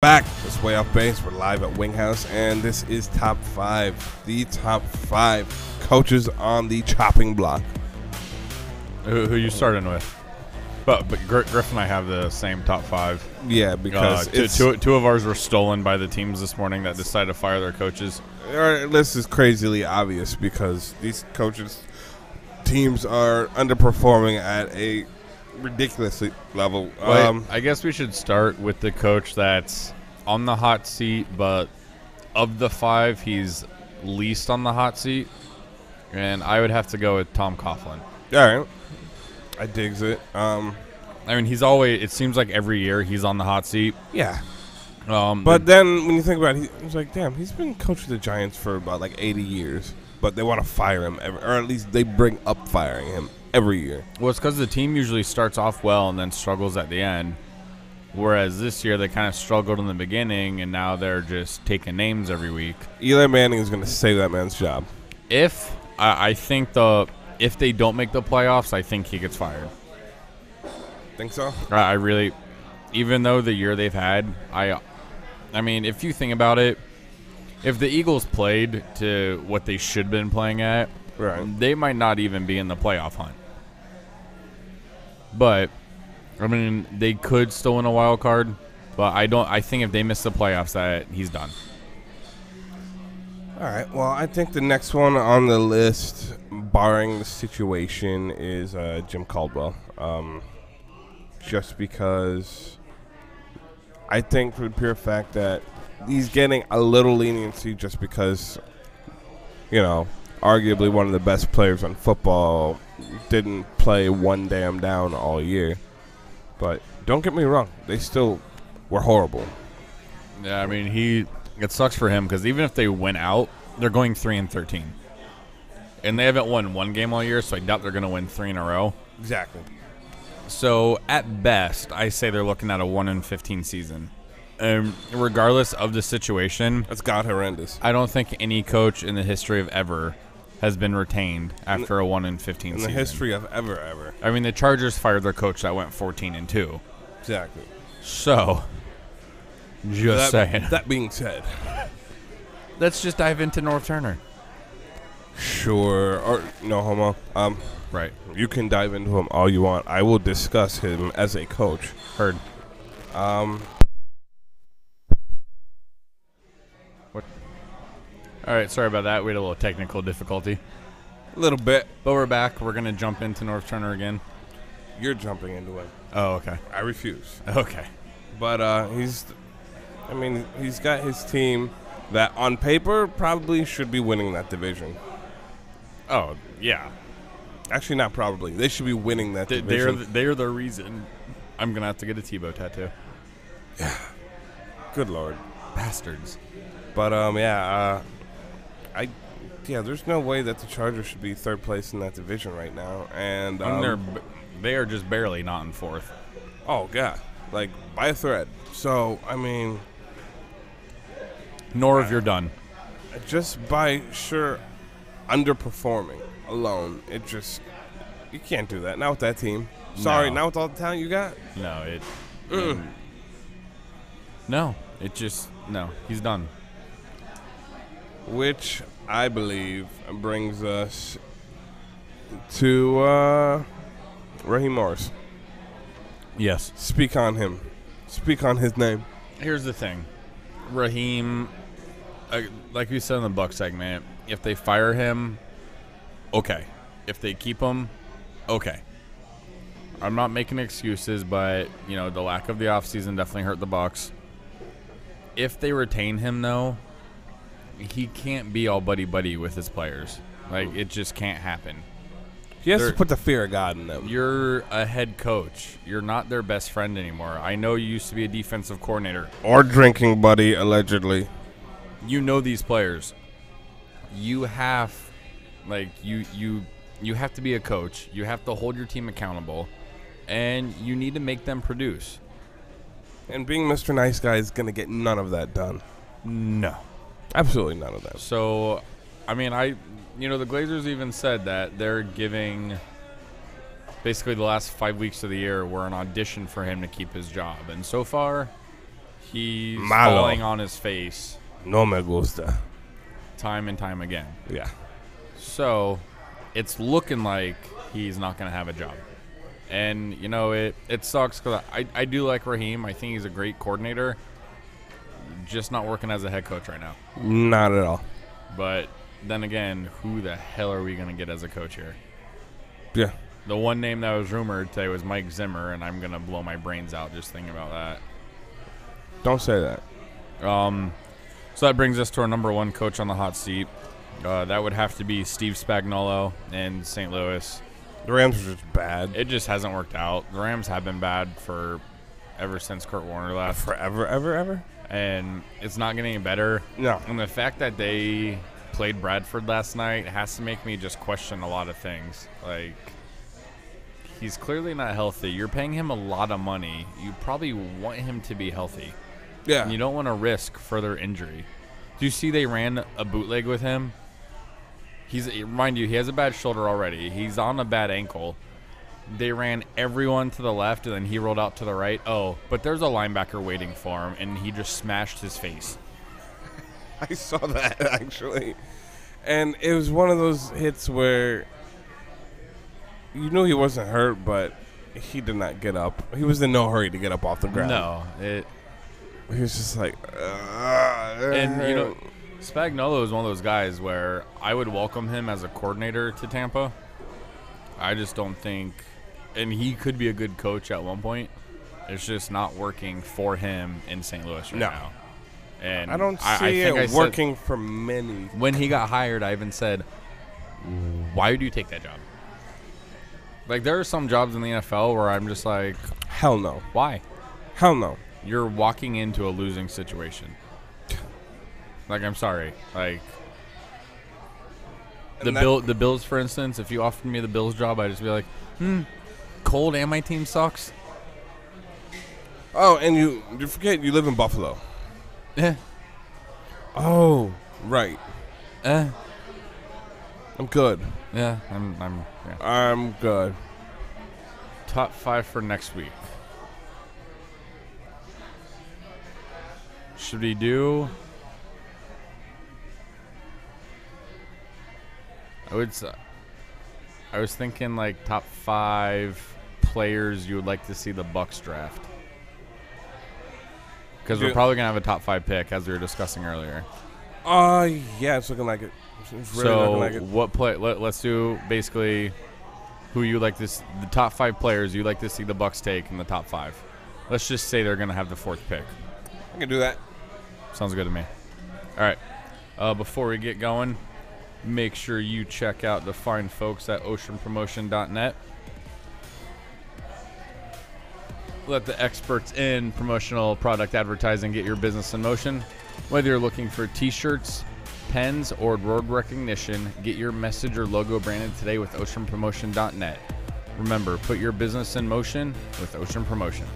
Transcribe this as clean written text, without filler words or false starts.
Back. It's Way Off Base. We're live at Wing House, and this is Top 5. The Top 5 coaches on the chopping block. Who you starting with? But Griff and I have the same top 5. Yeah, because two of ours were stolen by the teams this morning that decided to fire their coaches. Our list is crazily obvious because these teams are underperforming at a ridiculous level. I guess we should start with the coach that's on the hot seat, but of the 5, he's least on the hot seat, and I would have to go with Tom Coughlin. All right, I digs it. I mean, he's always. It seems like every year he's on the hot seat. Yeah. But then when you think about it, he's like, damn, he's been coach of the Giants for about like 80 years, but they want to fire him, or at least they bring up firing him every year. Well, it's because the team usually starts off well and then struggles at the end, whereas this year they kind of struggled in the beginning, and now they're just taking names every week. Eli Manning is going to save that man's job. I think if they don't make the playoffs, I think he gets fired. Think so? I really, even though the year they've had, I mean, if you think about it, if the Eagles played to what they should have been playing at, right, they might not even be in the playoff hunt. But, I mean, they could still win a wild card, but I think if they miss the playoffs, that he's done. All right. Well, I think the next one on the list, barring the situation, is Jim Caldwell. Just because I think for the pure fact that he's getting a little leniency just because, you know, arguably one of the best players on football didn't play one damn down all year. But don't get me wrong, they still were horrible. Yeah, I mean, it sucks for him because even if they win out, they're going 3-13. And they haven't won one game all year, so I doubt they're going to win 3 in a row. Exactly. So, at best, I say they're looking at a 1-15 season. Regardless of the situation, that's god horrendous. I don't think any coach in the history of ever has been retained after a 1-15 season. In the history of ever. I mean, the Chargers fired their coach that went 14-2. Exactly. So, just saying. That being said, let's just dive into Norv Turner. Sure. Or no homo. Right. You can dive into him all you want. I will discuss him as a coach. Heard. What? All right, sorry about that. We had a little technical difficulty. A little bit. But we're back. We're going to jump into Norv Turner again. You're jumping into him. Oh, okay. I refuse. Okay. But he's got his team that on paper probably should be winning that division. Oh, yeah. Actually, not probably. They should be winning that division. They're the reason I'm going to have to get a Tebow tattoo. Yeah. Good Lord. Bastards. But, there's no way that the Chargers should be third place in that division right now. And they are just barely not in fourth. Oh, God. Like, by a thread. So, I mean, Norv, you're done. Just by underperforming alone, you can't do that. Not with that team. Sorry, not with all the talent you got. No, no, he's done. Which I believe brings us to Raheem Morris. Yes. Speak on him. Speak on his name. Here's the thing. Raheem, like we said in the Buck segment, if they fire him, okay. If they keep him, okay. I'm not making excuses, but, the lack of the offseason definitely hurt the Bucks. If they retain him, though, he can't be all buddy-buddy with his players. Like, it just can't happen. He has to put the fear of God in them. You're a head coach. You're not their best friend anymore. I know you used to be a defensive coordinator. Or drinking buddy, allegedly. You know these players. You have, you have to be a coach. You have to hold your team accountable. And you need to make them produce. And being Mr. Nice Guy is going to get none of that done. No. Absolutely none of that. So, I mean, the Glazers even said that they're giving basically the last 5 weeks of the year were an audition for him to keep his job. And so far, He's Malo. falling on his face No me gusta. time and time again. Yeah. So it's looking like he's not going to have a job. And, you know, it sucks because I do like Raheem. I think he's a great coordinator. Just not working as a head coach right now. Not at all. But then again, who the hell are we going to get as a coach here? Yeah. The one name that was rumored today was Mike Zimmer, and I'm going to blow my brains out just thinking about that. Don't say that. So that brings us to our number one coach on the hot seat. That would have to be Steve Spagnolou in St. Louis. The Rams are just bad. It just hasn't worked out. The Rams have been bad ever since Kurt Warner left. Forever, ever? And it's not getting any better. No. And the fact that they played Bradford last night has to make me just question a lot of things. Like, he's clearly not healthy. You're paying him a lot of money. You probably want him to be healthy. Yeah. And you don't want to risk further injury. Do you see they ran a bootleg with him? Mind you, he has a bad shoulder already. He's on a bad ankle. They ran everyone to the left, and then he rolled out to the right. Oh, but there's a linebacker waiting for him, and he just smashed his face. I saw that, actually. And it was one of those hits where you knew he wasn't hurt, but he did not get up. He was in no hurry to get up off the ground. No. He was just like, And, you know, Spagnolou is one of those guys where I would welcome him as a coordinator to Tampa. I just don't think – and he could be a good coach at one point. It's just not working for him in St. Louis right now. And I don't see it working for many. When he got hired, I even said, why would you take that job? Like, there are some jobs in the NFL where I'm just like, hell no. Why? Hell no. You're walking into a losing situation. Like, I'm sorry. Like, the Bills, for instance, if you offered me the Bills job, I'd just be like, cold and my team sucks. Oh, and you forget you live in Buffalo. Oh, right. I'm good. Yeah, I'm good. Top 5 for next week. Should we do? I was thinking like top 5 players you would like to see the Bucs draft. Because we're probably gonna have a top 5 pick, as we were discussing earlier. Yeah, it's looking like it. It's really looking like it. What play? Let's do basically who you like this. The top 5 players you like to see the Bucs take in the top 5. Let's just say they're gonna have the 4th pick. I can do that. Sounds good to me. All right. Before we get going, make sure you check out the fine folks at oceanpromotion.net. Let the experts in promotional product advertising get your business in motion. Whether you're looking for t-shirts, pens, or word recognition, get your message or logo branded today with oceanpromotion.net. Remember, put your business in motion with Ocean Promotion.